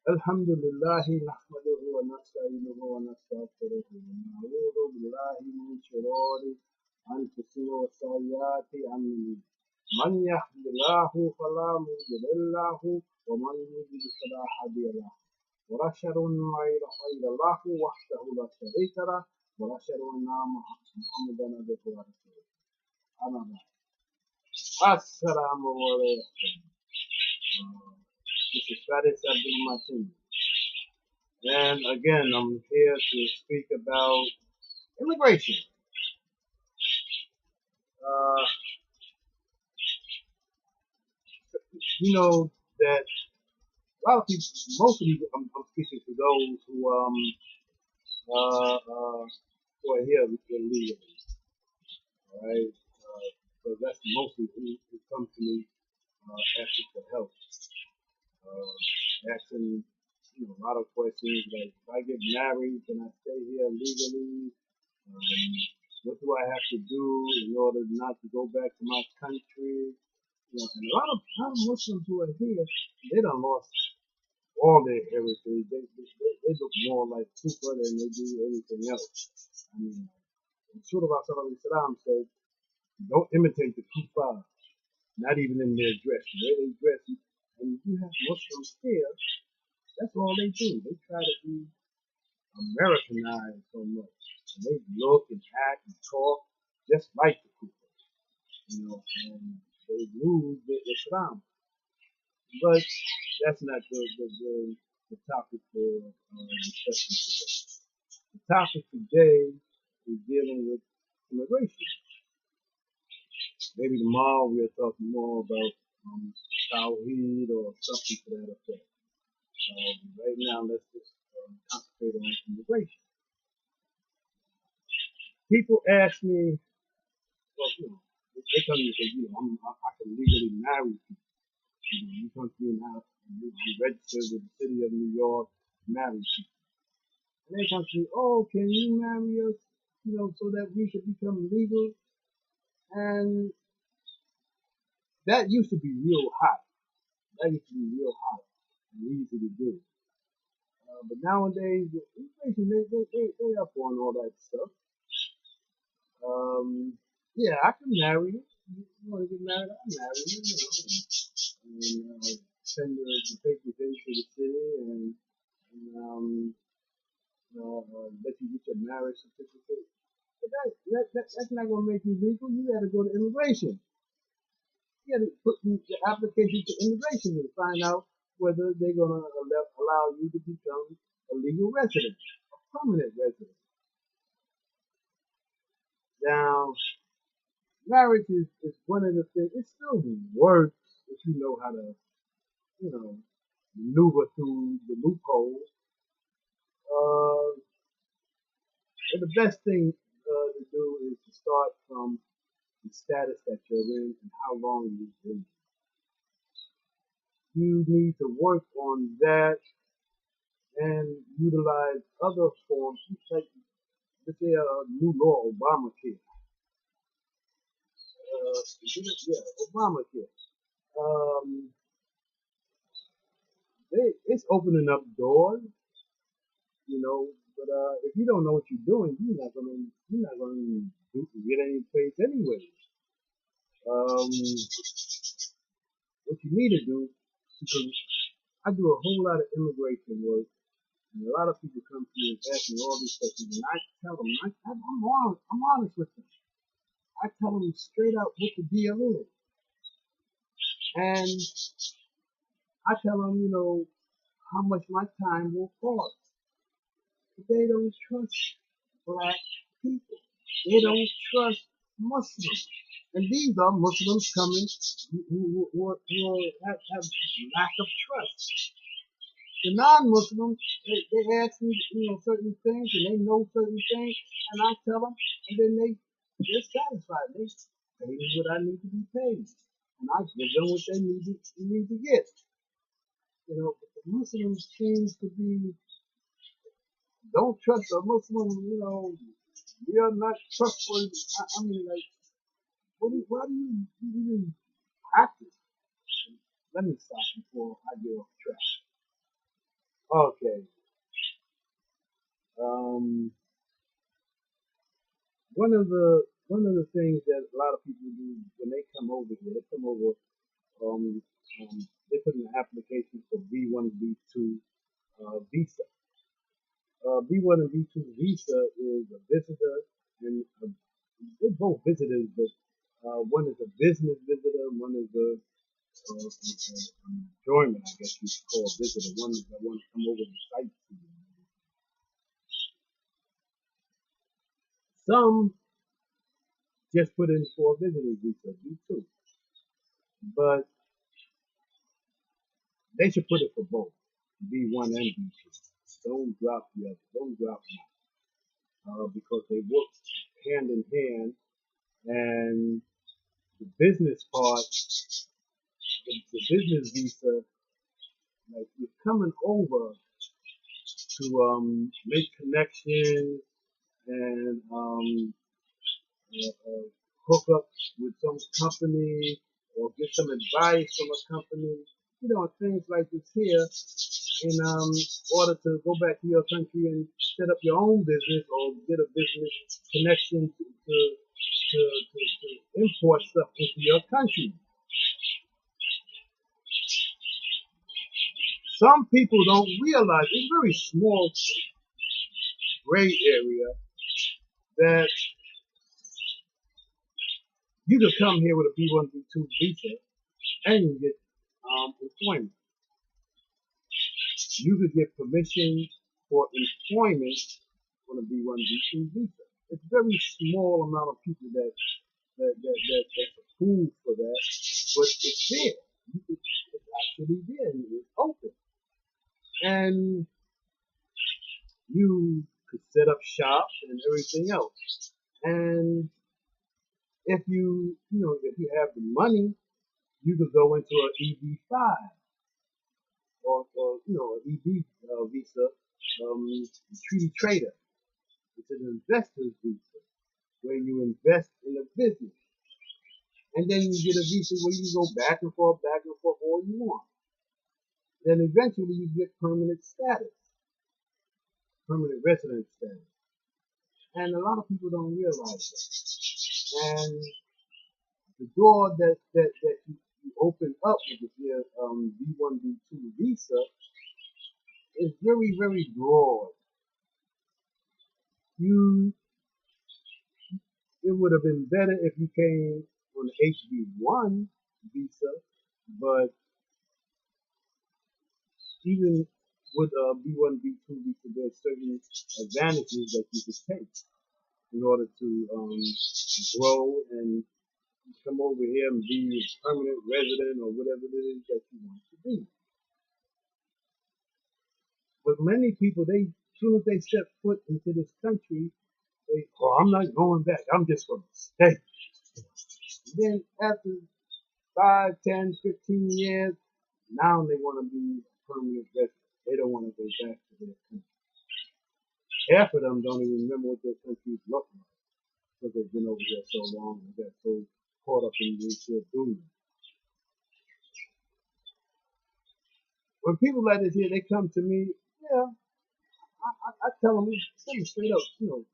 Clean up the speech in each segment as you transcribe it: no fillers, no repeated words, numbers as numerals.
الحمد لله نحمده ونستعينه ونستغفره ونعوذ بالله من شرور أنفسنا وسيئات أعمالنا من يهد الله فلا مضل له ومن يضلل فلا هادي له وأشهد أن لا إله إلا الله وحده لا شريك له وأشهد أن محمدا عبده ورسوله أما بعد السلام عليكم. This is Faris Abdul Mateen. And again, I'm here to speak about immigration. Uh, you know that a lot of people, most of you, I'm speaking to those who are here illegally, all right? So that's mostly who come to me asking for help, asking a lot of questions like, if I get married, can I stay here legally? What do I have to do in order not to go back to my country? And a lot of Muslims who are here, they done lost all their heritage. They look more like kufr than they do anything else. I mean, Rasulullah sallallahu alaihi wasallam said, don't imitate the kuffar, not even in their dress. The way they dress, and you have Muslims here, that's all they do. They try to be Americanized so much. And they look and act and talk just like the kuffar, and they lose the Islam. But that's not the topic for discussion today. The topic today is dealing with immigration. Maybe tomorrow we'll talk more about Tawheed or something to that effect. Right now, let's just concentrate on immigration. People ask me, well, they come to me and say, I can legally marry people. You come to me now, you register with the city of New York, marry people. And they come to me, oh, can you marry us, so that we should become legal? And that used to be real hot. That used to be real hot and easy to do. But nowadays, the immigration, they up on all that stuff. Yeah, I can marry you. You want to get married, I'll marry you, and send the papers into the city and let you get your marriage certificate. But that's not going to make you legal. You got to go to immigration. You got to put the application to immigration to find out whether they're going to allow you to become a legal resident, a permanent resident. Now, marriage is one of the things. It still works if you know how to, maneuver through the loopholes. But the best thing to do is to start from the status that you're in and how long you've been. You need to work on that and utilize other forms, like let's say a new law, Obamacare. Obamacare. It's opening up doors, but if you don't know what you're doing, you're not gonna get any place anyway. What you need to do, because I do a whole lot of immigration work, and a lot of people come to me and ask me all these questions, and I tell them, I'm honest with them. I tell them straight out what the deal is, and I tell them, how much my time will cost. But they don't trust black people. They don't trust Muslims. And these are Muslims coming who have lack of trust. The non-Muslims, they ask me, certain things, and they know certain things, and I tell them, and then they're satisfied. They pay me what I need to be paid, and I give them what they need to get. But the Muslims seems to be, don't trust a Muslim, we are not trustworthy. I mean, like, why do you even practice? Let me stop before I get off track. one of the things that a lot of people do when they come over here, they come over, um, they put in an application for B1, B2 visa. B1 and B2 visa is a visitor, and they're both visitors, but one is a business visitor, one is a enjoyment, I guess you could call a visitor. One is that want to come over and sightsee. Some just put in for a visitor visa, B2, but they should put it for both, B1 and B2. Don't drop the other. Don't drop one, because they work hand in hand, and the business part, the business visa, like you're coming over to make connections and hook up with some company or get some advice from a company, things like this here, in order to go back to your country and set up your own business or get a business connection to import stuff into your country. Some people don't realize it's a very small gray area that you could come here with a B1, B2 visa and you get employment. You could get permission for employment on a B1, B2 visa. It's a very small amount of people that's approved for that, but it's there. It's actually there. It's open. And you could set up shop and everything else. And if if you have the money, you could go into an EB5 or an EB visa, treaty trader. It's an investor's visa where you invest in a business. And then you get a visa where you go back and forth all you want. Then eventually you get permanent status, permanent resident status. And a lot of people don't realize that. And the door that you open up with your B1, B2 visa is very, very broad. It would have been better if you came on the HB1 visa, but even with a B1, B2 visa, there's certain advantages that you could take in order to grow and come over here and be a permanent resident or whatever it is that you want to be. But many people, as soon as they step foot into this country, I'm not going back. I'm just going to stay. Then after 5, 10, 15 years, now they want to be a permanent resident. They don't want to go back to their country. Half of them don't even remember what their countries look like because they've been over there so long and got so caught up in what they're doing. When people like this here, they come to me, I tell them straight up,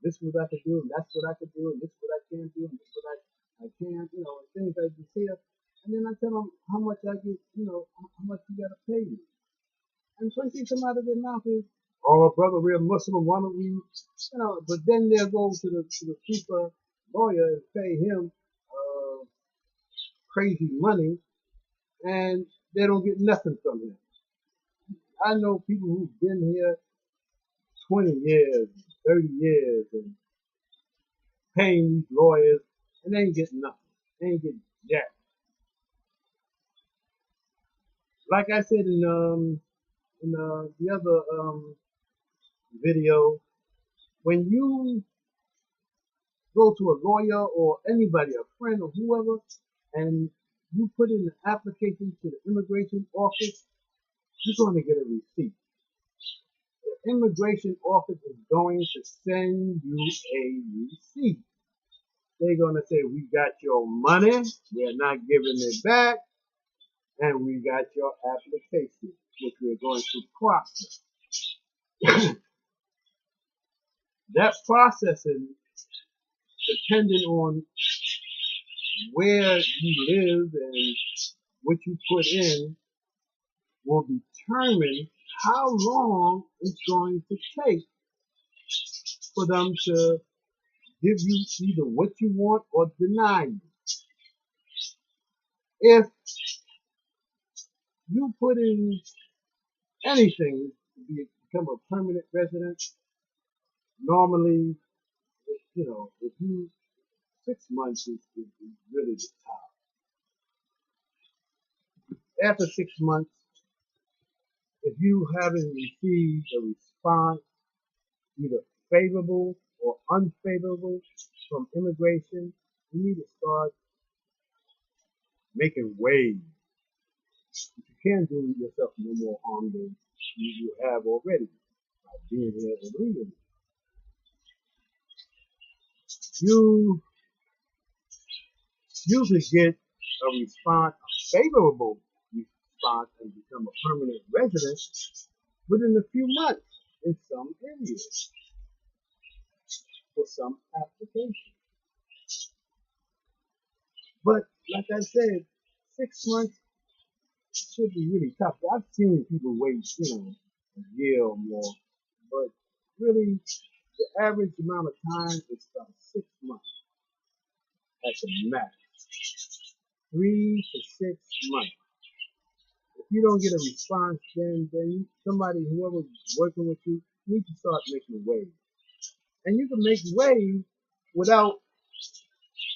this is what I could do, and that's what I could do, and this is what I can't do, and this is what I can't, and things like this here. And then I tell them how much I get, how much you got to pay me. And first thing come out of their mouth is, oh, brother, we're Muslim, why don't we, but then they'll go to the super lawyer and pay him crazy money, and they don't get nothing from him. I know people who've been here 20 years, 30 years, and paying these lawyers, and they ain't getting nothing. They ain't getting jack. Like I said in the other video, when you go to a lawyer or anybody, a friend or whoever, and you put in an application to the immigration office, you're going to get a receipt. The immigration office is going to send you a receipt. They're going to say, we got your money, we're not giving it back, and we got your application, which we're going to process. That processing depending on where you live and what you put in, will determine how long it's going to take for them to give you either what you want or deny you. If you put in anything to become a permanent resident, normally, if you 6 months is really the top. After 6 months, if you haven't received a response, either favorable or unfavorable from immigration, you need to start making waves. You can't do yourself no more harm than you have already by being here illegally. You could get a response, a favorable response, and become a permanent resident within a few months in some areas for some applications. But like I said, 6 months should be really tough. I've seen people wait, a year or more, but really the average amount of time is about 6 months at the max. 3 to 6 months. If you don't get a response, then whoever's working with you, needs to start making waves. And you can make waves without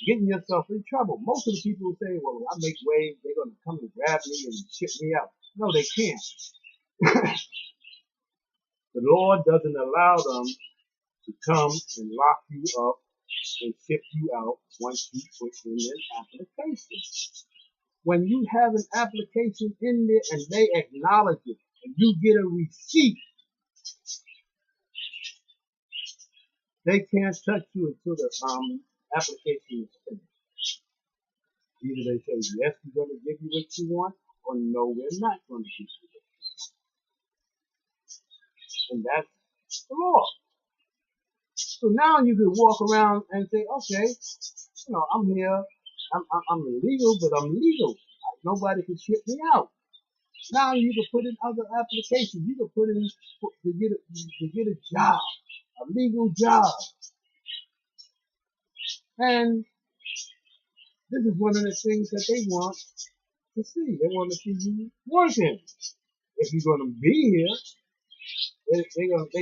getting yourself in trouble. Most of the people say, well, I make waves, they're going to come and grab me and ship me out. No, they can't. The Lord doesn't allow them to come and lock you up and ship you out once you put in an application. When you have an application in there and they acknowledge it and you get a receipt, they can't touch you until the application is finished. Either they say, yes, we're going to give you what you want, or no, we're not going to give you what you want. And that's the law. So now you can walk around and say, okay, I'm here, I'm illegal, but I'm legal. Nobody can ship me out. Now you can put in other applications. You can put in to get a job, a legal job. And this is one of the things that they want to see. They want to see you working. If you're going to be here, they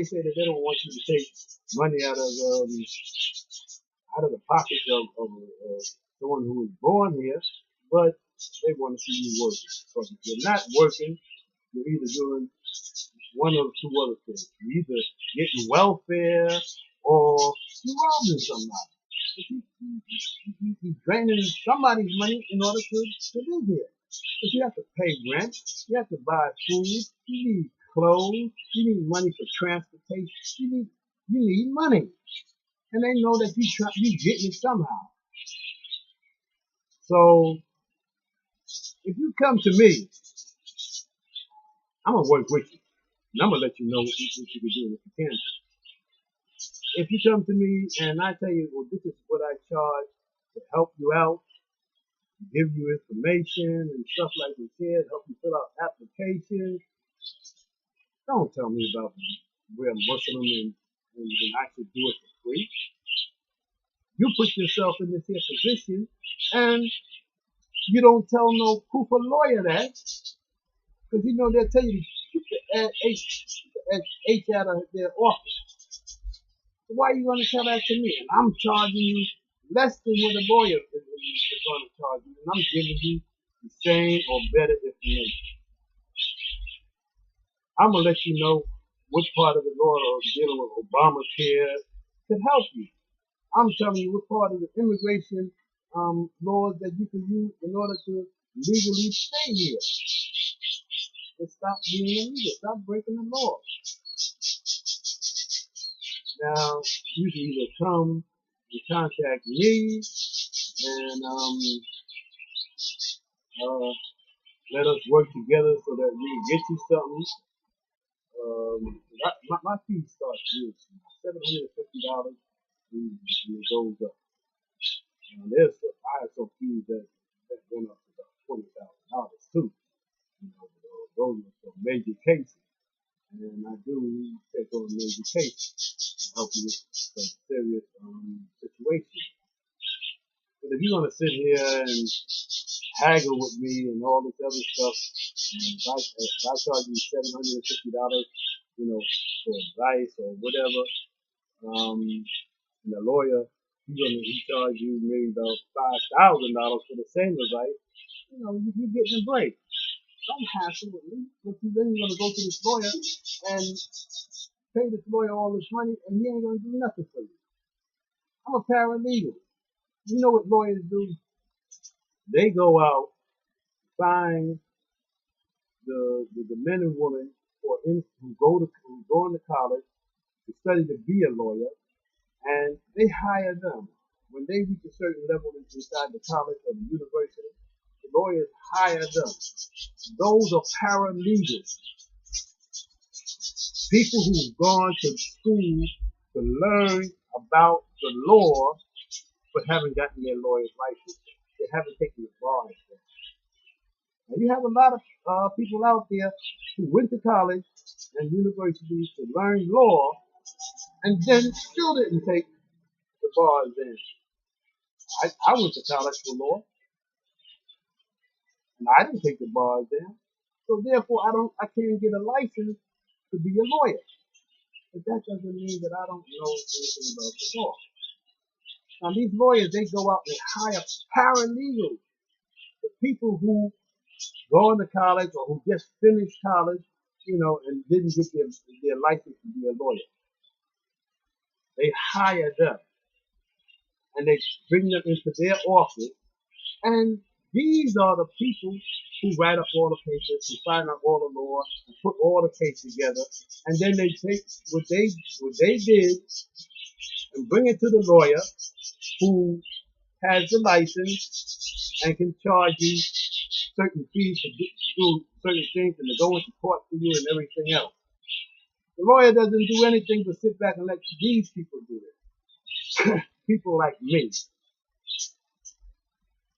say that they don't want you to take money out of the pockets of someone who was born here, but they want to see you working. Because if you're not working, you're either doing one of two other things. You're either getting welfare or you're robbing somebody. You're draining somebody's money in order to live here. But you have to pay rent, you have to buy food, you need clothes, you need money for transportation, you need money. And they know that you getting it somehow. So if you come to me, I'm gonna work with you. And I'm gonna let you know what you can do and what you can't do. If you come to me and I tell you, well, this is what I charge to help you out, give you information and stuff like this, help you fill out applications, don't tell me about where I'm Muslim and I should do it for free. You put yourself in this here position and you don't tell no kufr lawyer that, because they'll tell you to keep the H out of their office. So why are you going to tell that to me? And I'm charging you less than what a lawyer is going to charge you, and I'm giving you the same or better information. I'm going to let you know what part of the law dealing with Obamacare could help you. I'm telling you what part of the immigration laws that you can use in order to legally stay here. And stop being illegal, stop breaking the law. Now, you can either come and contact me and let us work together so that we can get you something. My fee starts here, $750, and it goes up. I had some fees that went up to about $20,000 too. Those are some major cases, and I do take on major cases, help you with some serious situations. But if you're gonna sit here and haggle with me and all this other stuff, and if I charge you $750, for advice or whatever, and the lawyer he charge you maybe about $5,000 for the same advice, you're getting a break. Don't hassle with me. But then you're gonna go to this lawyer and pay this lawyer all this money, and he ain't gonna do nothing for you. I'm a paralegal. You know what lawyers do? They go out, find the men and women who go into college to study to be a lawyer, and they hire them. When they reach a certain level inside the college or the university, the lawyers hire them. Those are paralegals, people who've gone to school to learn about the law but haven't gotten their lawyer's license. They haven't taken the bar exam. Now you have a lot of people out there who went to college and universities to learn law and then still didn't take the bar exam. I went to college for law and I didn't take the bar exam. So therefore I can't get a license to be a lawyer. But that doesn't mean that I don't know anything about the law. Now these lawyers, they go out and hire paralegals, the people who go into college or who just finished college, and didn't get their license to be a lawyer. They hire them and they bring them into their office, and these are the people who write up all the papers, who find out all the law, and put all the case together, and then they take what they did and bring it to the lawyer who has the license and can charge you certain fees to do certain things and to go into court for you and everything else. The lawyer doesn't do anything but sit back and let these people do it. People like me.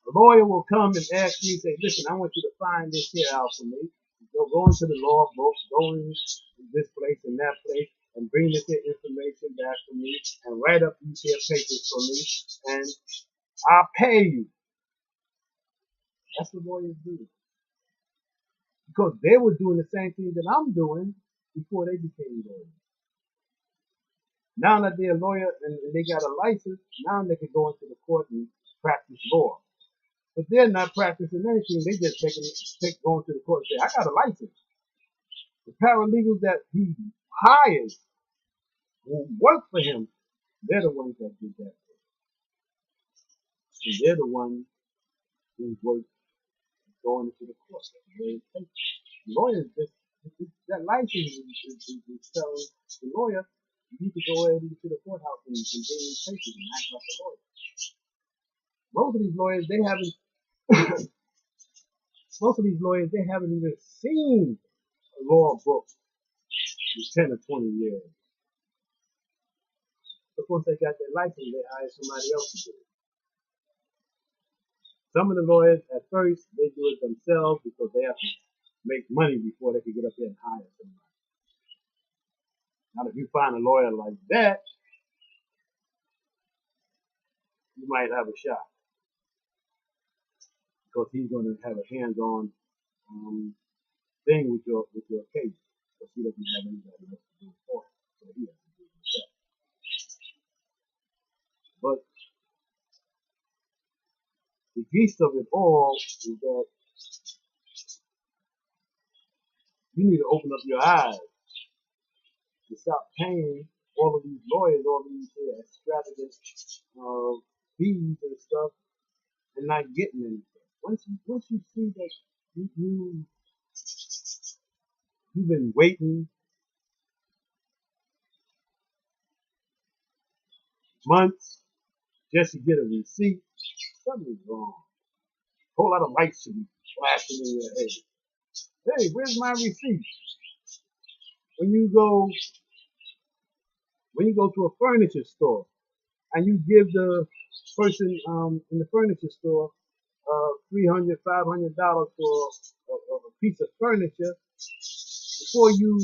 The lawyer will come and ask me, say, listen, I want you to find this here out for me. Go into the law books, go in this place and that place, and bring this here information back for me, and write up these here papers for me, and I'll pay you. That's what lawyers do. Because they were doing the same thing that I'm doing before they became lawyers. Now that they're a lawyer and they got a license, now they can go into the court and practice law. But they're not practicing anything. They just going to the court and say, I got a license. The paralegals that he hires who work for him, they're the ones that did that. And they're the ones who work going into the court. Lawyers just, that license is telling the lawyer, you need to go ahead into the courthouse and bring these papers and act like a lawyer. Most of these lawyers, they haven't even seen a law book for 10 or 20 years. But once they got their license, they hire somebody else to do it. Some of the lawyers, at first, they do it themselves because they have to make money before they can get up there and hire somebody. Now, if you find a lawyer like that, you might have a shot. Because he's going to have a hands-on thing with your case. Because he doesn't have anybody else to do it for him. So he has to do it himself. But the gist of it all is that you need to open up your eyes to stop paying all of these lawyers, all of these extravagant fees and stuff, and not getting anything. Once you see that you've been waiting months just to get a receipt, something's wrong. A whole lot of lights should be flashing in your head. Hey, where's my receipt? When you go to a furniture store and you give the person in the furniture store $300, $500 for a piece of furniture, before you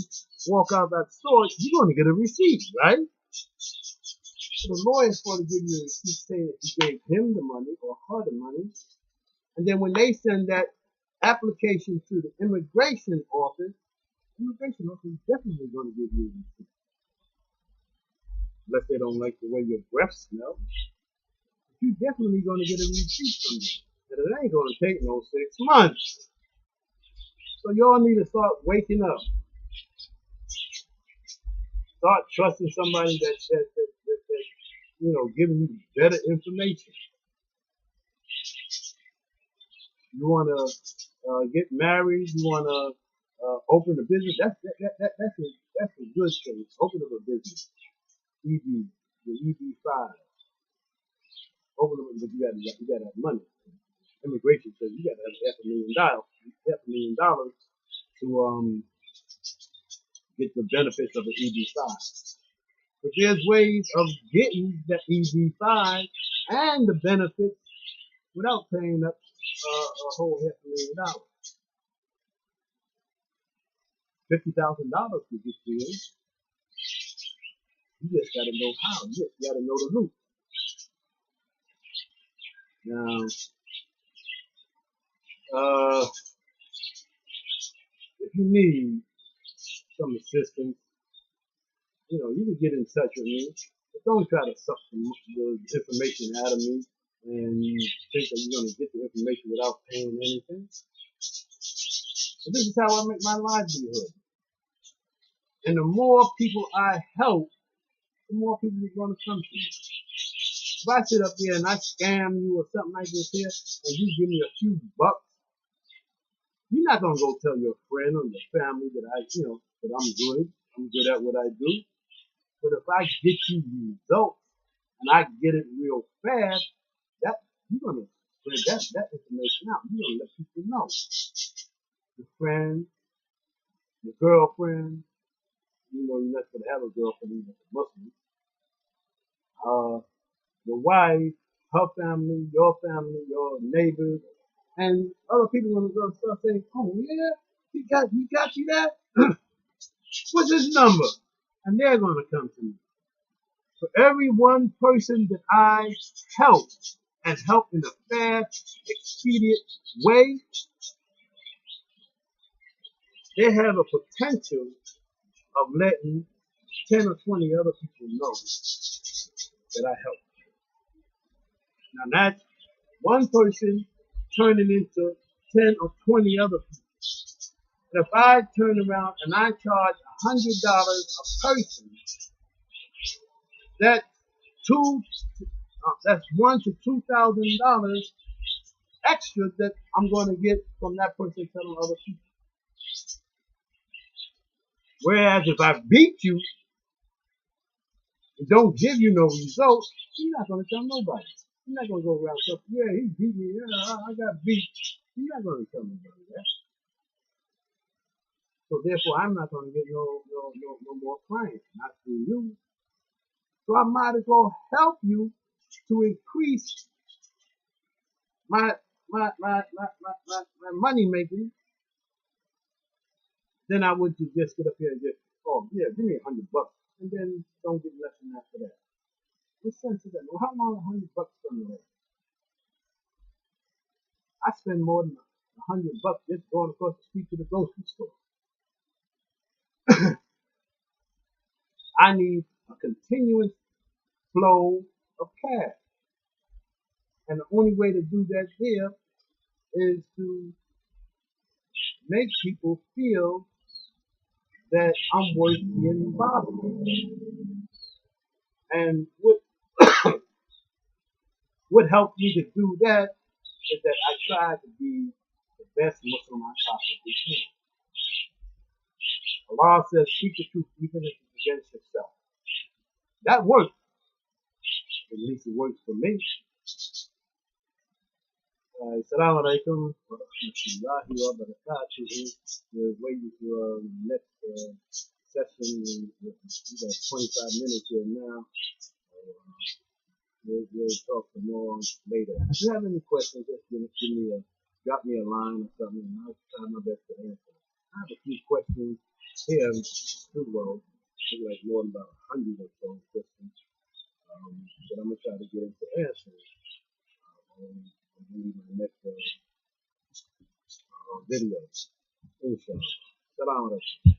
walk out that store, you're going to get a receipt, right? So the lawyer's going to give you a receipt saying that you gave him the money or her the money. And then when they send that application to the immigration office is definitely going to give you a receipt. Unless they don't like the way your breath smells. You're definitely going to get a receipt from them. And it ain't going to take no 6 months. So y'all need to start waking up. Start trusting somebody that giving you better information. You want to get married. You want to open a business. That's a good thing. Open up a business. EB, the EB5. Open up, but you got to have money. Immigration says you got to have $500,000 to get the benefits of the EB5. But there's ways of getting the EB5 and the benefits without paying up a whole $500,000. $50,000 to get you in. You just got to know how. You just got to know the loop. Now, if you need some assistance, you can get in touch with me. But don't try to suck the information out of me and think that you're going to get the information without paying anything. But this is how I make my livelihood. And the more people I help, the more people are going to come to me. If I sit up here and I scam you or something like this here, and you give me a few bucks, you're not going to go tell your friend or your family that that I'm good at what I do. But if I get you results and I get it real fast, you're going to spread that information out. You're going to let people know. Your friend, your girlfriend, you're not going to have a girlfriend even if it's Muslim. Your wife, her family, your neighbors, and other people are going to start saying, oh yeah, he got you that? What's his number? And they're going to come to me. For every one person that I help and help in a fast, expedient way, they have a potential of letting 10 or 20 other people know that I help. Now that's one person turning into 10 or 20 other people. And if I turn around and I charge $100 a person, that's $1,000 to $2,000 extra that I'm going to get from that person telling other people. Whereas if I beat you and don't give you no results, you're not going to tell nobody. You're not going to go around saying, yeah, he beat me, yeah, I got beat. You're not going to tell nobody that. So therefore, I'm not going to get no more clients, not through you. So I might as well help you to increase my money making than I would to just get up here and just, oh yeah, give me $100 and then don't get nothing after that. What sense is that? Well, how long $100 gonna last? I spend more than $100 just going across the street to the grocery store. I need a continuous flow of cash. And the only way to do that there is to make people feel that I'm worth being bothered with. And what helped me to do that is that I try to be the best Muslim I possibly can. Allah says, speak the truth even if it's against yourself. That works. At least it works for me. Assalamu alaikum wa rahmatullahi wa barakatuhu. We're waiting for the next session. We got 25 minutes here now. We'll talk some more later. If you have any questions, just drop me a line or something, and I'll try my best to answer. I have a few questions here too, well, like more than about 100 or so questions, but I'm gonna try to get into answering maybe my next video. Inshallah. Salam alaikum.